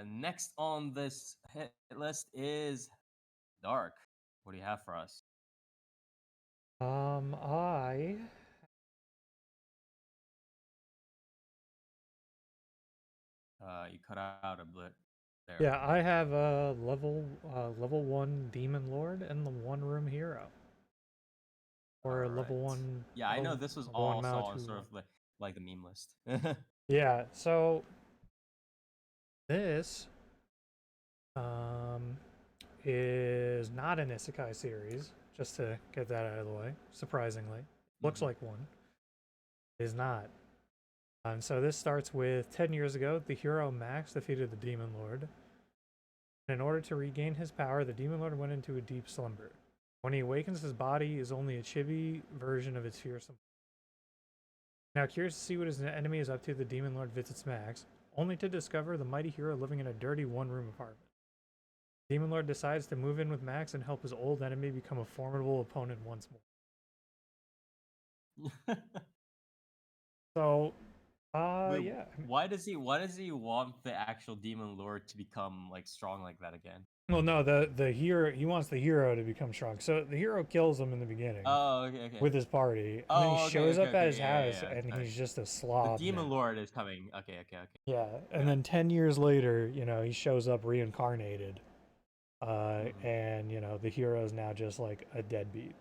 Next on this hit list is Dark. What do you have for us? I You cut out a bit there. yeah, I have a level 1 demon lord and the one room hero. All Or right. level 1 Yeah, I know this was Lv1 also Maou on 2 sort one. of like the meme list. Yeah, so this um is not an isekai series, just to get that out of the way, surprisingly. Looks Mhm. like one. It is not. So this starts with 10 years ago, the hero Max defeated the Demon Lord. In order to regain his power, the Demon Lord went into a deep slumber. When he awakens, his body is only a chibi version of its fearsome. Now, curious to see what his enemy is up to, the Demon Lord visits Max, only to discover the mighty hero living in a dirty one-room apartment. Demon Lord decides to move in with Max and help his old enemy become a formidable opponent once more. So, Wait, yeah. why does he want the actual demon lord to become like strong like that again? Well, no, the hero, he wants the hero to become strong. So the hero kills him in the beginning Oh, okay, okay. with his party, and then he Oh, okay, shows okay, up at okay. his Yeah, yeah, house, yeah. and Sorry. he's just a The slob demon now. lord is coming. Okay, okay, okay. Yeah, and Got then 10 years later, he shows up reincarnated, it. Hmm. and the hero is now just like a deadbeat.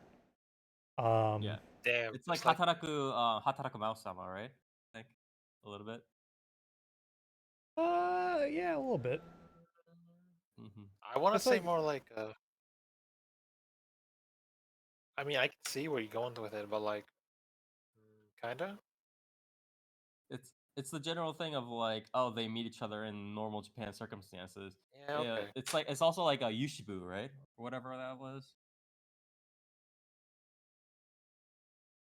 Yeah. Damn, It's like it's like Hataraku Mouse-sama, right? Like a little bit. Yeah, a little bit. Hmm. I want to It's say like, more like I mean, I can see where you're going with it, but like, kinda. It's the general thing of like, oh, they meet each other in normal Japan circumstances. Yeah, Yeah, okay. it's also like a Yushibu, right? Or whatever that was.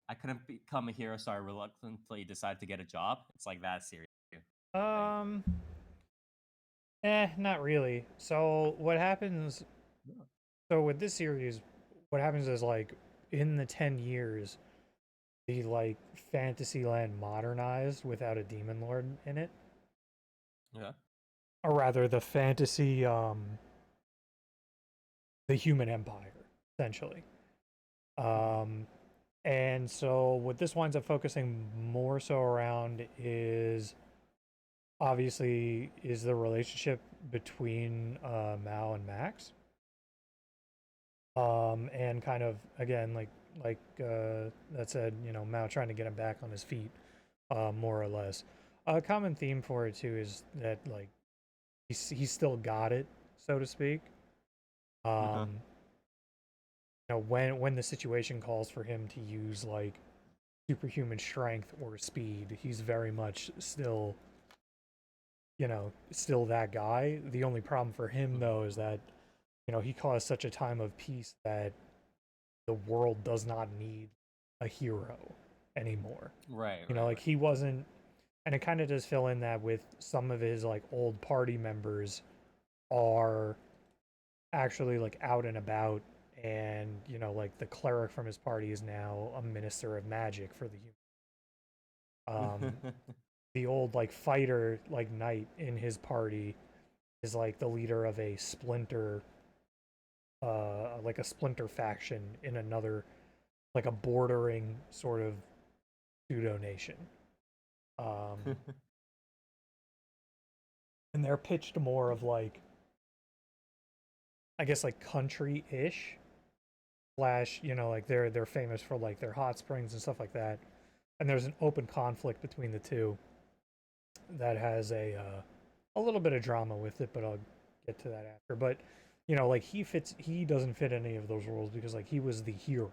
I couldn't become a hero, so I reluctantly decided to get a job. It's like that series too, I think. um, not really. So what happens? Yeah. So with this series, what happens is like in the 10 years, the like Fantasyland modernized without a demon lord in it, Yeah. or rather, the human empire, essentially. Hmm. Um, and so what this winds up focusing more so around is obviously is the relationship between Mao and Max. And kind of again that said, Mao trying to get him back on his feet, more or less. A common theme for it too is that like he's still got it, so to speak. Uh-huh. Um, when the situation calls for him to use like superhuman strength or speed, he's very much still that guy. The only problem for him Hmm. though is that he caused such a time of peace that the world does not need a hero anymore. Right, Like right, he wasn't, and it kind of does fill in that with some of his like old party members are actually like out and about, and like the cleric from his party is now a minister of magic for the right. the old like fighter like knight in his party is like the leader of a splinter, like a splinter faction in another, like a bordering sort of pseudo nation. Um, and they're pitched more of like, I guess like country ish slash, like they're famous for like their hot springs and stuff like that. And there's an open conflict between the two that has a little bit of drama with it, but I'll get to that after. But like he doesn't fit any of those roles because like he was the hero,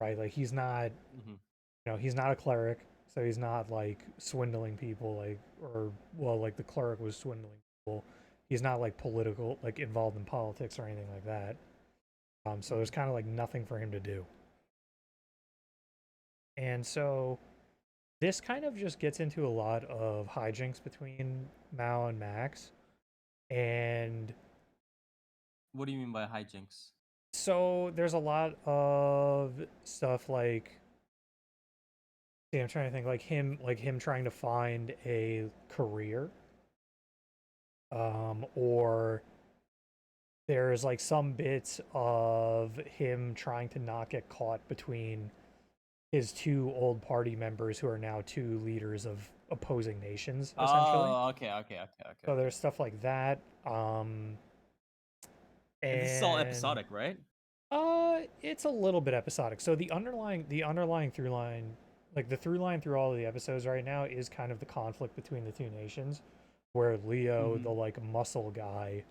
right? Like Hmm. he's not a cleric, so he's not like swindling people, like, or well, like the cleric was swindling people. He's not like political, like involved in politics or anything like that. So there's Hmm. kind of like nothing for him to do. And so this kind of just gets into a lot of hijinks between Mao and Max. And What do you mean by hijinks? so there's a lot of stuff like, yeah, I'm trying to think like him trying to find a career or there's like some bits of him trying to not get caught between his two old party members who are now two leaders of opposing nations, essentially. Oh, okay. So there's stuff like that. And this is all And episodic, right? it's a little bit episodic. So the underlying through line, like the through line through all of the episodes right now, is kind of the conflict between the two nations, where Leo, the like muscle guy,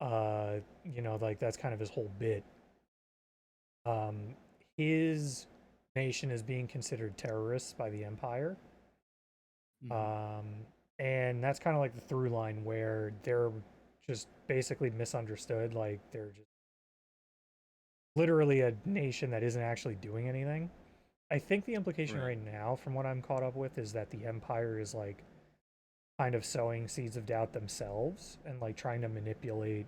like that's kind of his whole bit. His nation is being considered terrorists by the Empire. And that's kind of like the through line where they're just basically misunderstood. Like they're just literally a nation that isn't actually doing anything. I think the implication right now, from what I'm caught up with, is that the Empire is like kind of sowing seeds of doubt themselves and like trying to manipulate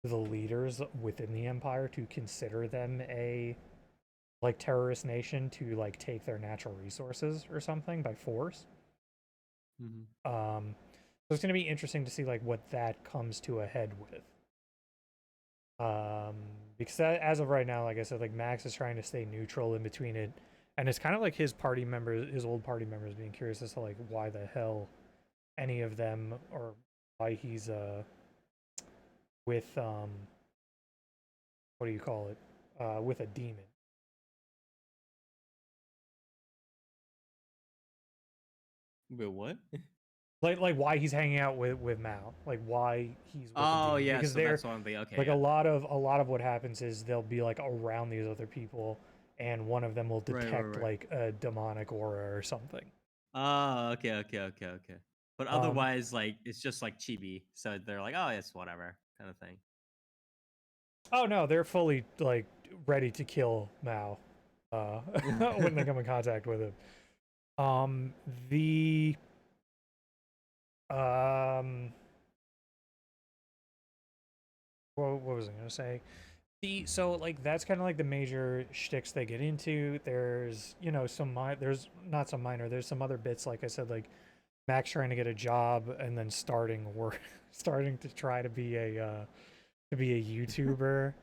the leaders within the Empire to consider them a like terrorist nation to like take their natural resources or something by force. So it's going to be interesting to see like what that comes to a head with. Because as of right now, like I said, like Max is trying to stay neutral in between it, and it's kind of like his party members, his old party members, being curious as to like why the hell any of them, or why he's with what do you call it, with a demon. Wait, what? Like why he's hanging out with Mao, like why he's with the demon. Yeah, Because so that's one thing. Okay, like yeah. a lot of what happens is they'll be like around these other people, and one of them will detect like a demonic aura or something. Oh, okay. But otherwise, like it's just like chibi, so they're like, oh, it's whatever kind of thing. Oh no, they're fully like ready to kill Mao when they come in contact with him. What was I gonna say? So like that's kind of like the major shticks they get into. There's there's not some minor. There's some other bits, like I said, like Max trying to get a job and then starting to try to be a YouTuber,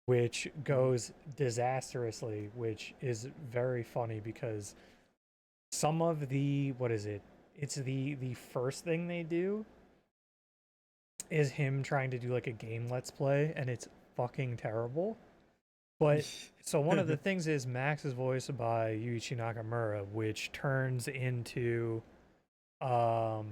which goes disastrously, which is very funny because some of the it's the first thing they do is him trying to do like a game let's play, and it's fucking terrible. But so one of the things is Max is voiced by Yuichi Nakamura, which turns into what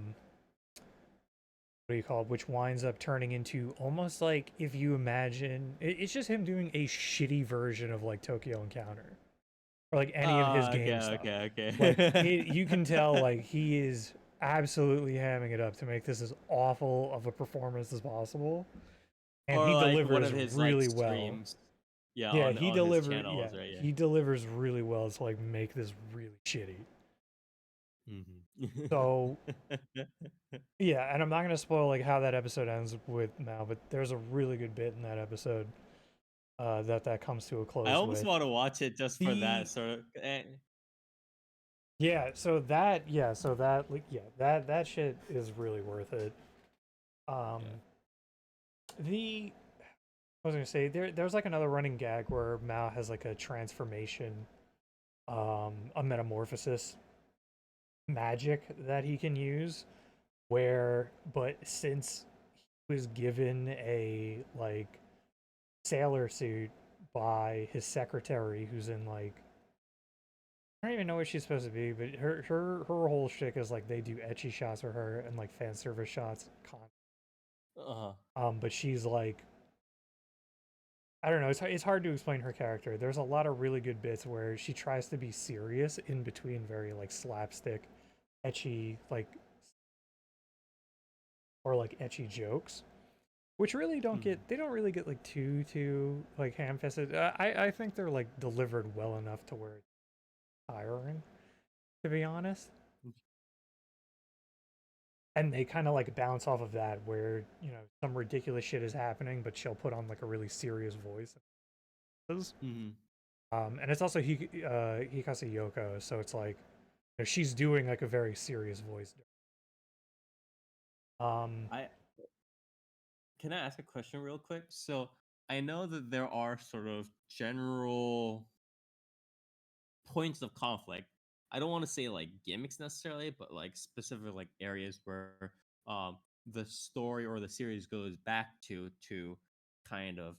do you call it? Which winds up turning into almost like, if you imagine it's just him doing a shitty version of like Tokyo Encounter or like any of his game stuff. Okay. Like you can tell like he is absolutely hamming it up to make this as awful of a performance as possible, and or he like delivers one of his really like, well. streams. Yeah, Yeah, on he his channels, right? he delivers really well to like make this really shitty. So yeah, and I'm not gonna spoil like how that episode ends with Mal, but there's a really good bit in that episode that comes to a close. I almost want to watch it just for that sort of. Yeah, that shit is really worth it. I was gonna say there's like another running gag where Mao has like a transformation, a metamorphosis magic that he can use, but since he was given a like sailor suit by his secretary, who's in like, I don't even know what she's supposed to be, but her whole shtick is like they do etchy shots for her and like fan service shots. But she's like, I don't know. It's hard to explain her character. There's a lot of really good bits where she tries to be serious in between very like slapstick, etchy like, or like etchy jokes, which really don't get really get like too like ham-fisted. I think they're like delivered well enough to where it's tiring, to be honest. And they kind of like bounce off of that, where some ridiculous shit is happening, but she'll put on like a really serious voice. And it's also Hikase Yoko, so it's like she's doing like a very serious voice. I Can I ask a question real quick? So I know that there are sort of general points of conflict. I don't want to say like gimmicks necessarily, but like specific like areas where um the story or the series goes back to kind of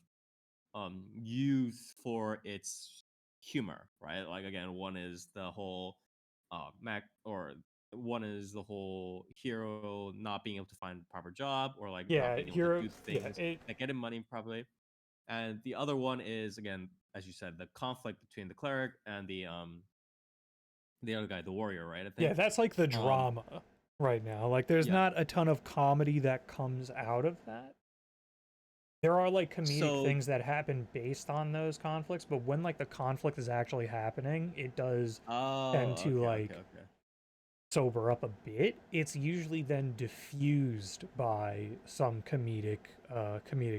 use for its humor, right? Like again, one is the whole Mac or one is the whole hero not being able to find a proper job or like not Yeah, being able to hero. do Yeah, things that get him money properly. And the other one is again, as you said, the conflict between the cleric and the other guy, the warrior, right? I yeah, think. that's like the Um drama right now. Like, there's yeah. not a ton of comedy that comes out of that. There are like comedic So things that happen based on those conflicts, but when like the conflict is actually happening, it does tend oh, to okay, okay, like okay. sober up a bit. It's usually then diffused by some comedic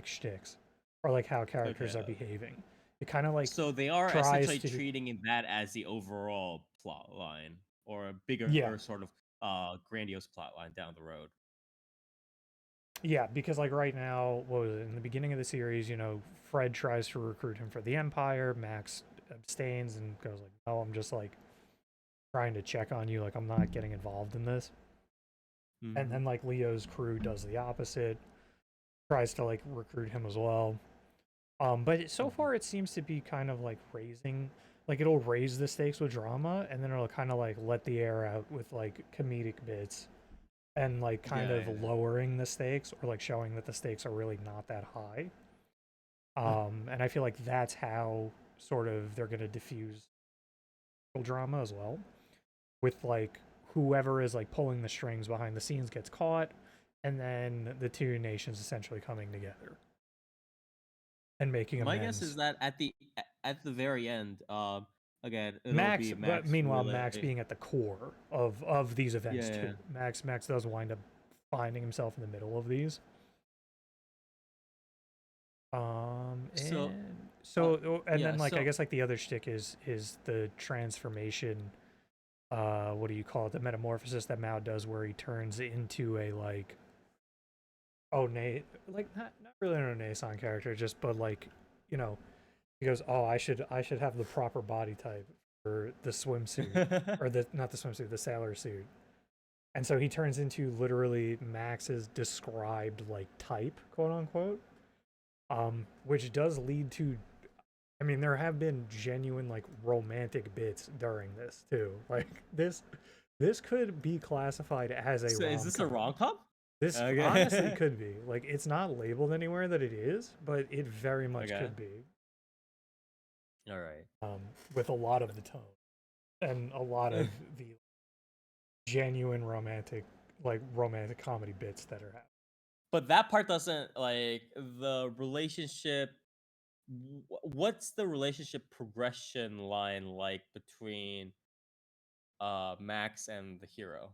shticks or like how characters Okay. are behaving. It kind of like So they are tries essentially to treating that as the overall plot line or a bigger yeah. sort of grandiose plot line down the road. Yeah, because like right now, what was it, in the beginning of the series, Fred tries to recruit him for the Empire, Max abstains and goes like, "No, I'm just like trying to check on you, like I'm not getting involved in this." And Mm-hmm. then like Leo's crew does the opposite, tries to like recruit him as well. But so Mm-hmm. far it seems to be kind of like like it'll raise the stakes with drama, and then it'll kind of like let the air out with like comedic bits, and like kind Yeah, of yeah, lowering the stakes or like showing that the stakes are really not that high. yeah. And I feel like that's how sort of they're gonna diffuse drama as well, with like whoever is like pulling the strings behind the scenes gets caught, and then the two nations essentially coming together and making My guess is amends. that at the very end, again, it'll Max, be but Max meanwhile, Max relay. being at the core of these Yeah, events yeah, too. yeah. Max does wind up finding himself in the middle of these. So, And uh, and yeah. then like I So guess like the other shtick is the transformation. What do you call it? The metamorphosis that Mao does, where he turns into a like like not really an Onasan character, just but like you know he goes, oh, I should have the proper body type for the swimsuit or the not the swimsuit, the sailor suit. And so he turns into literally Max's described like type, quote unquote. Which does lead to, I mean, there have been genuine like romantic bits during this too. Like this could be classified as a so is rom this a com. rom com? This honestly Okay. could be. Like it's not labeled anywhere that it is, but it very much Okay. could be. All right. Um, with a lot of the tone and a lot of the genuine romantic comedy bits that are happening. But that part doesn't like the relationship. What's the relationship progression line like between Max and the hero?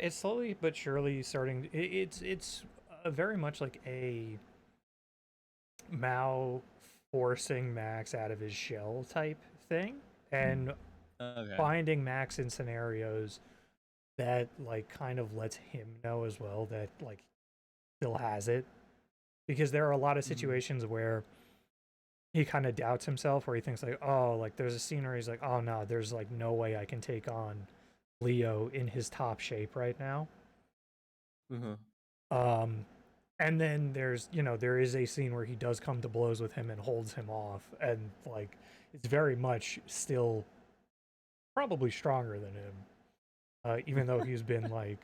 It's slowly but surely starting. It's very much like a Mao forcing Max out of his shell type thing, and Okay. finding Max in scenarios that like kind of lets him know as well that like still has it, because there are a lot of Mm-hmm. situations where he kind of doubts himself, where he thinks like, oh, like there's a scene where he's like, oh no, there's like no way I can take on Leo in his top shape right now. Uh-huh. Um, and then there is a scene where he does come to blows with him and holds him off, and like it's very much still probably stronger than him, even though he's been like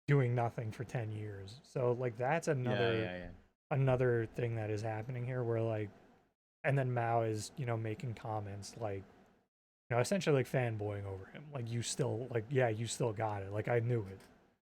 doing nothing for 10 years. So like that's Yeah, another yeah, yeah. another thing that is happening here, where like, and then Mao is making comments like, essentially like fanboying over him, like you still like, yeah, you still got it, like I knew it,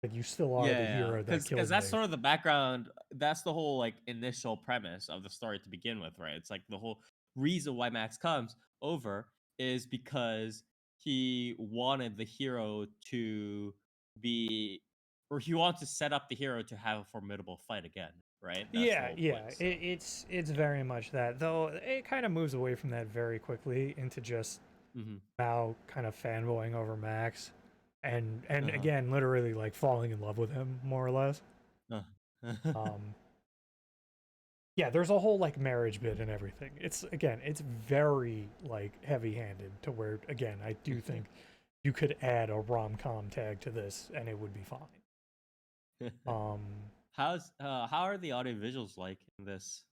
like you still are the Yeah, hero that because killed that's me. sort of the background. That's the whole like initial premise of the story to begin with, right? It's like the whole reason why Max comes over is because he wanted the hero to be, or he wants to set up the hero to have a formidable fight again, right? That's the Yeah, whole point. yeah. So, It's very much that, though it kind of moves away from that very quickly into just hmm Mao kind of fanboying over Max. and Uh-huh. again, literally like falling in love with him more or less. Um, yeah, there's a whole like marriage bit and everything. It's very like heavy-handed to where again, I do think you could add a rom-com tag to this and it would be fine. How are the audio visuals like in this?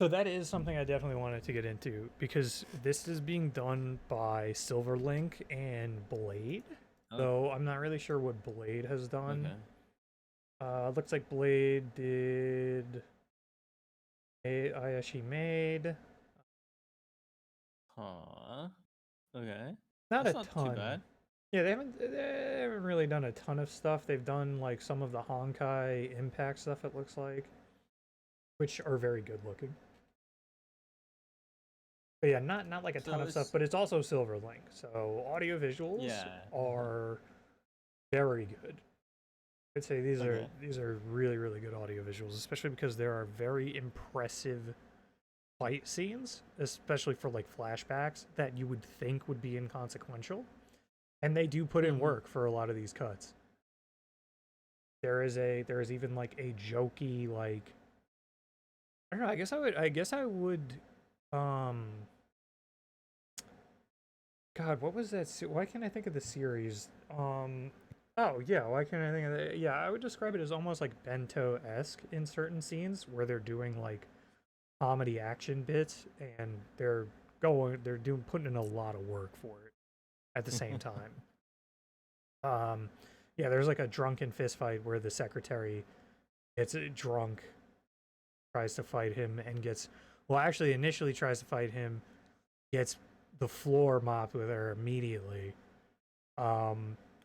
So that is something I definitely wanted to get into because this is being done by Silverlink and Blade. Oh, So I'm not really sure what Blade has done. okay. Looks like Blade did Ayashi made. Huh. Okay. Not a That's not too ton. bad. Yeah, they haven't really done a ton of stuff. They've done like some of the Honkai Impact stuff, it looks like, which are very good looking. But yeah, not like a ton So of stuff, it's but it's also Silverlink. So audio visuals yeah. are very good. I'd say Okay. these are really really good audio visuals, especially because there are very impressive fight scenes, especially for like flashbacks that you would think would be inconsequential, and they do put in Mm-hmm. work for a lot of these cuts. There is even like a jokey like I don't know. I guess I would um God, what was that? Why can't I think of the series? Oh yeah, why can't I think of that? Yeah, I would describe it as almost like bento-esque in certain scenes where they're doing like comedy action bits and they're doing putting in a lot of work for it at the same time. Um, yeah, there's like a drunken fist fight where the secretary gets drunk, tries to fight him, and actually initially tries to fight him, gets the floor mopped with her immediately.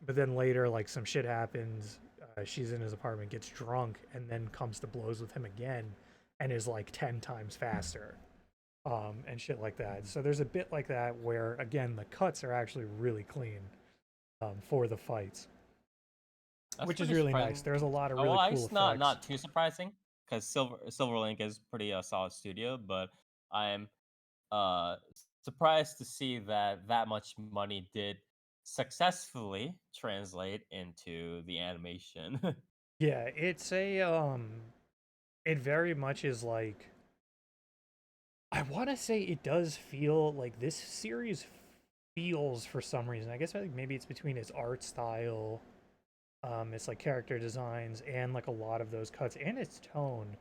But then later, like some shit happens. She's in his apartment, gets drunk, and then comes to blows with him again, and is like 10 times faster, and shit like that. So there's a bit like that where again the cuts are actually really clean, for the fights, That's which is pretty really nice. surprising. There's a lot of Oh, well, really I cool guess effects. not too surprising because Silverlink is pretty solid studio, but I'm surprised to see that that much money did successfully translate into the animation. Yeah, it very much is like I want to say it does feel like this series feels for some reason. I guess like maybe it's between its art style, its like character designs, and like a lot of those cuts, and its tone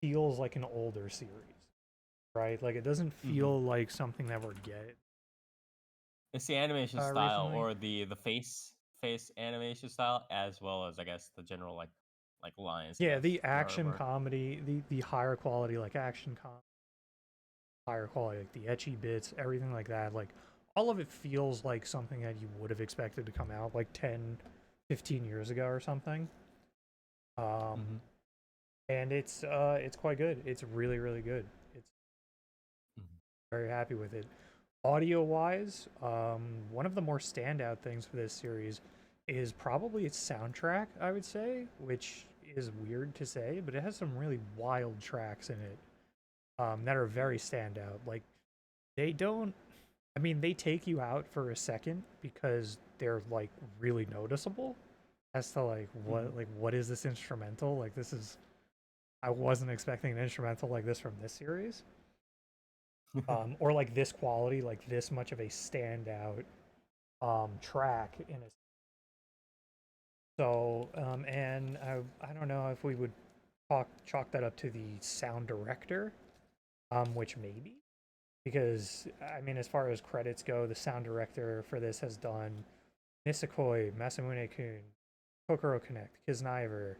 feels like an older series, right? Like it doesn't hmm feel like something that we're getting It's the animation style recently. or the face animation style, as well as I guess the general like lines, I Yeah, guess, the in action artwork. comedy, the higher quality like action com, higher quality like the etchy bits, everything like that, like all of it feels like something that you would have expected to come out like 10, 15 years ago or something. Um, hmm and it's quite good. It's really really good. It's very happy with it. Audio wise, one of the more standout things for this series is probably its soundtrack, I would say, which is weird to say, but it has some really wild tracks in it, that are very standout. Like they don't, I mean, they take you out for a second because they're like really noticeable as to hmm like what is this instrumental? Like this is I wasn't expecting an instrumental like this from this series. Or like this quality, like this much of a standout track in a so and I don't know if we would chalk that up to the sound director, which maybe because I mean as far as credits go, the sound director for this has done Nisekoi, Masamune-kun, Kokoro Connect, Kiznaiver,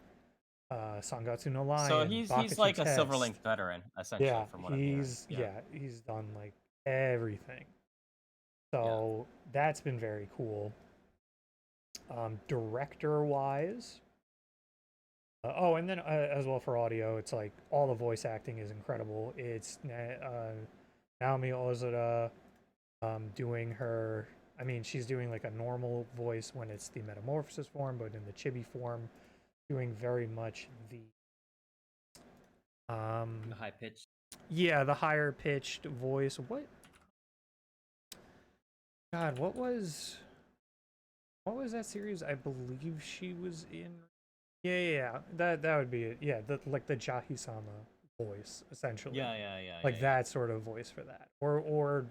Sangatsu no So Lion, he's Bakuchi like a Text. Silverlink veteran, essentially, Yeah, from what I'm hearing. Yeah. he's done like everything. Yeah. So that's been very cool. Director wise, oh, and then as well for audio, it's like all the voice acting is incredible. It's Naomi Ozura doing her. I mean, she's doing like a normal voice when it's the metamorphosis form, but in the chibi form, doing very much the The high pitch. yeah, the higher pitched voice. What God, what was what was that series? I believe she was in. Yeah. That would be it. Yeah, like the Jahi-sama voice, essentially. Like that sort of voice for that, or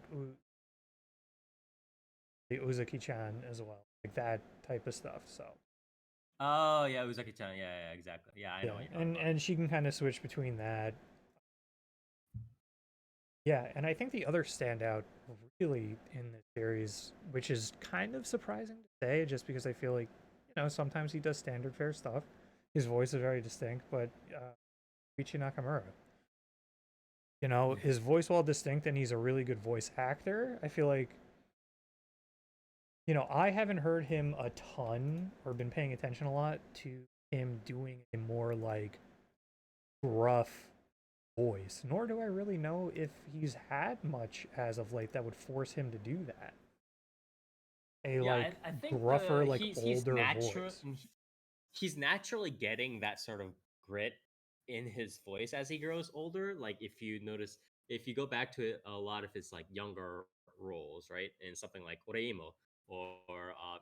the Uzuki-chan as well, like that type of stuff. So. Oh yeah, Uzaki-chan. Yeah, exactly. Yeah, I know what you're talking about. And she can kind of switch between that. Yeah, and I think the other standout really in the series, which is kind of surprising to say, just because I feel like, sometimes he does standard fare stuff. His voice is very distinct, but Ichi Nakamura. His voice, while distinct, and he's a really good voice actor, I feel like, I haven't heard him a ton or been paying attention a lot to him doing a more like gruff voice, nor do I really know if he's had much as of late that would force him to do that. I think gruffer, like he's older natural. voice. He's naturally getting that sort of grit in his voice as he grows older. Like if you notice, if you go back to a lot of his like younger roles, right, in something like Oreimo or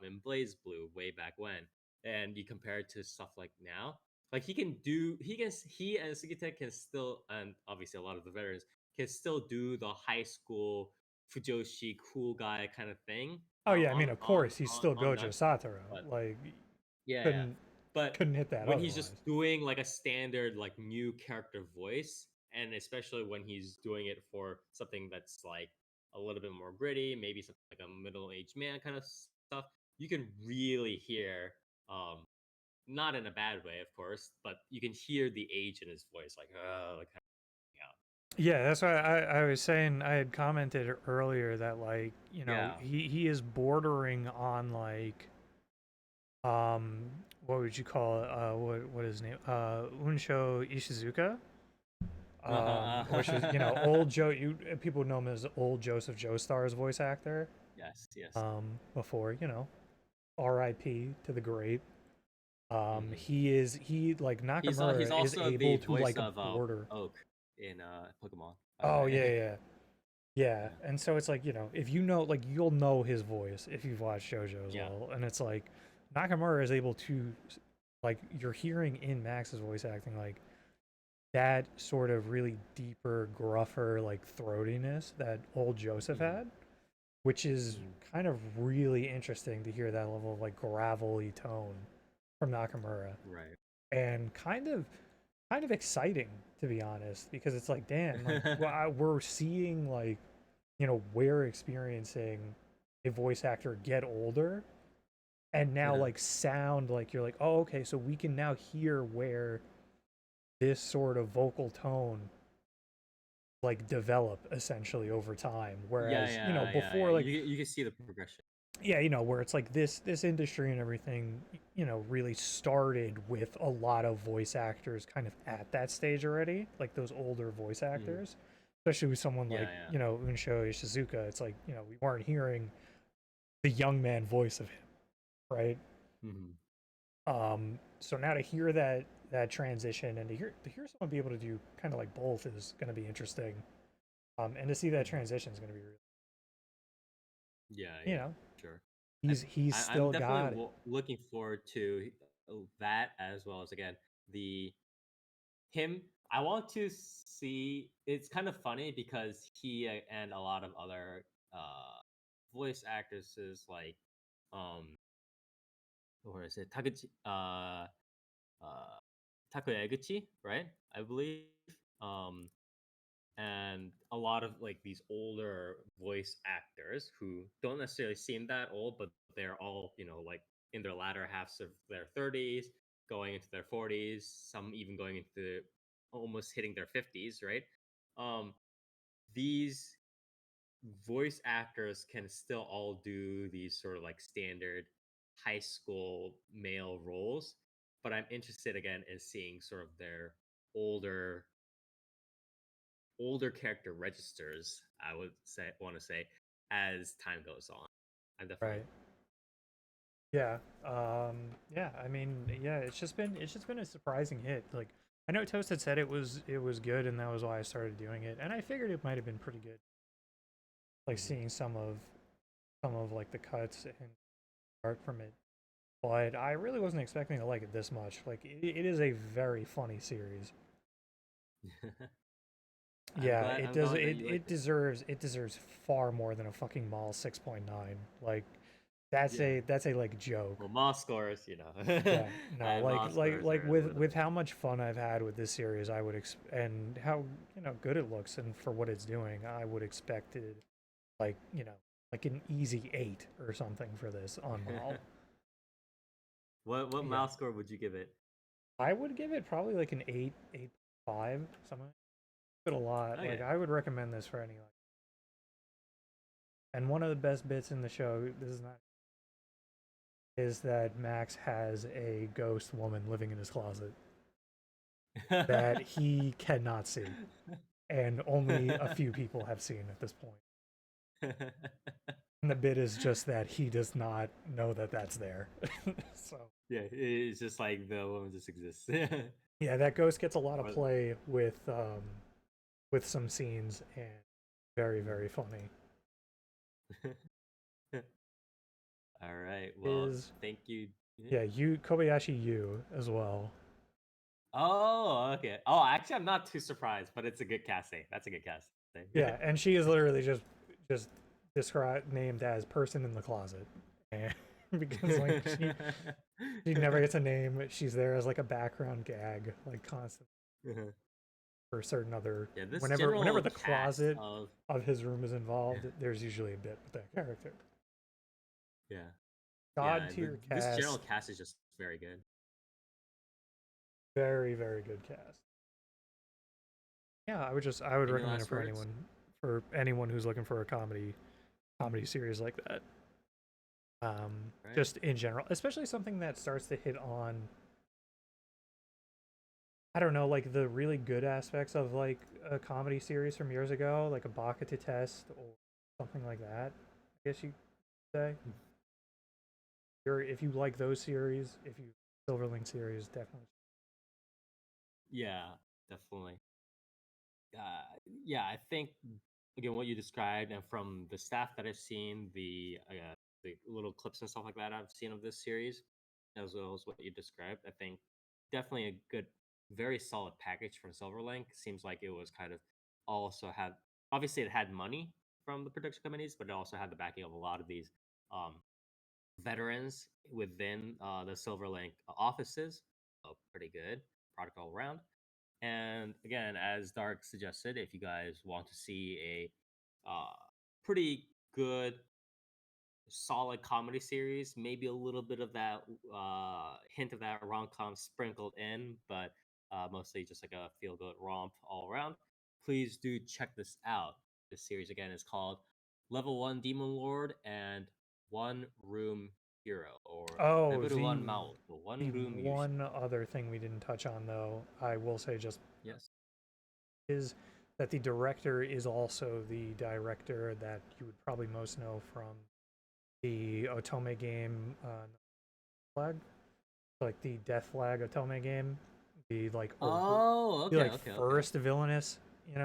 in Blaze Blue way back when, and you compare it to stuff like now, like he and Sugita can still, and obviously a lot of the veterans can still do the high school Fujoshi cool guy kind of thing. Oh yeah, I mean, of course, he's still On Gojo that, Satoru. but Like, yeah. couldn't But couldn't hit that when he's otherwise. just doing like a standard like new character voice, and especially when he's doing it for something that's like a little bit more gritty, maybe something like a middle-aged man kind of stuff, you can really hear not in a bad way, of course, but you can hear the age in his voice, like kind of out. Yeah, that's why I was saying, I had commented earlier that, like, Yeah. he is bordering on like what would you call it? What is his name? Unsho Ishizuka. Which is old Joe. People know him as old Joseph Joestar's voice actor. Yes. Before R.I.P. to the great. Mhm. He like He's Nakamura is also the able to voice like of border. Oak in Pokemon, by the Oh way. yeah. And so it's like, if like you'll know his voice if you've watched JoJo as Yeah. well, and it's like Nakamura is able to, like, you're hearing in Max's voice acting like that sort of really deeper, gruffer, like throatiness that old Joseph had, which is kind of really interesting to hear that level of like gravelly tone from Nakamura. Right. And kind of exciting, to be honest, because it's like, damn, like we're seeing like, we're experiencing a voice actor get older and now like sound like you're like, oh, okay, so we can now hear where this sort of vocal tone like develop essentially over time, whereas before, like, you can see the progression. where it's like this industry and everything, really started with a lot of voice actors kind of at that stage already, like those older voice actors, especially with someone like Unsho Ishizuka. It's like, we weren't hearing the young man voice of him, right? So now to hear that transition and to hear someone be able to do kind of like both is going to be interesting. And to see that transition is going to be really, Sure. he's still I'm got definitely it. looking forward to that, as well as again the him. I want to see. It's kind of funny because he and a lot of other voice actresses like what is it, uh Takuya Eguchi, right? I believe. Um, and a lot of like these older voice actors who don't necessarily seem that old, but they're all like in their latter halves of their 30s, going into their 40s, some even going into almost hitting their 50s, right? Um, these voice actors can still all do these sort of like standard high school male roles, but I'm interested again in seeing sort of their older character registers, I would want to say, as time goes on. I'm definitely Right. Yeah. Yeah. I mean, yeah. It's just been a surprising hit. Like, I know Toast had said it was good, and that was why I started doing it. And I figured it might have been pretty good. Like seeing some of like the cuts and art from it but I really wasn't expecting to like it this much. Like, it is a very funny series. Yeah, it I'm does. glad that It you it liked it. deserves far more than a fucking Mall 6.9. Like, Yeah. that's a like joke. Well, Moss scores, you know. Yeah, no, Moss scores are a little with bit. how much fun I've had with this series, I would and how good it looks and for what it's doing, I would expect it like like an easy 8 or something for this on Mall. What Yeah, mouse score would you give it? I would give it probably like an 8, 8.5, something. It a lot. Like, Okay. I would recommend this for anyone. And one of the best bits in the show, this is not, is that Max has a ghost woman living in his closet that he cannot see, and only a few people have seen at this point. And the bit is just that he does not know that that's there. So Yeah, it's just like the woman just exists. yeah, that ghost gets a lot of Or- play with some scenes, and very very funny. All right. Well, Is thank you. yeah, you Kobayashi Yu as well. Oh, okay. Oh, actually, I'm not too surprised, but it's a good casting. That's a good casting. Yeah, and she is literally just described named as person in the closet, and because like she never gets a name. She's there as like a background gag, like constant for certain other. Yeah, this Whenever general the cast closet of of his room is involved, there's usually a bit with that character. yeah, God tier this general cast, cast is just very good. very very good cast. Yeah, I would Any recommend it last words? for anyone who's looking for a comedy series like that. Right. Just in general, especially something that starts to hit on, I don't know, like the really good aspects of like a comedy series from years ago, like a Baka to Test or something like that. I guess you could say. If you like those series, if you Silverlink series, definitely. Yeah, definitely. Yeah, I think again what you described, and from the staff that I've seen, the little clips and stuff like that I've seen of this series, as well as what you described, I think definitely a good, very solid package from Silverlink. Seems like it was kind of also had obviously it had money from the production companies, but it also had the backing of a lot of these um, veterans within the Silverlink offices. So pretty good product all around. And again, as Dark suggested, if you guys want to see a pretty good, solid comedy series, maybe a little bit of that hint of that rom com sprinkled in, but mostly just like a feel good romp all around, please do check this out. This series again is called Level 1 Demon Lord and One Room Hero, or Oh, Lv1 Maou, the One the Room Yuusha. one other thing we didn't touch on though, I will say just Yes. is that the director is also the director that you would probably most know from the Otome game, Flag, like the Death Flag Otome game, the like Oh, the okay, like okay, okay. first villainous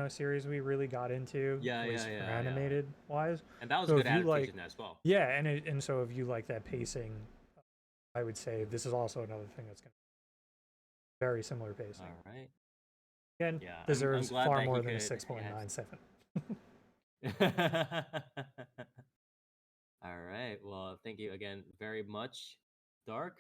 series we really got into, Yeah, at yeah, least for yeah, yeah. animated wise. And that was So good if you like, adaptation as well. yeah, and so if you like that pacing, I would say this is also another thing that's going to be very similar pacing. All right. Again, Yeah, I'm deserves glad far that he more than a could. 6.97. All right. Well, thank you again very much, Dark.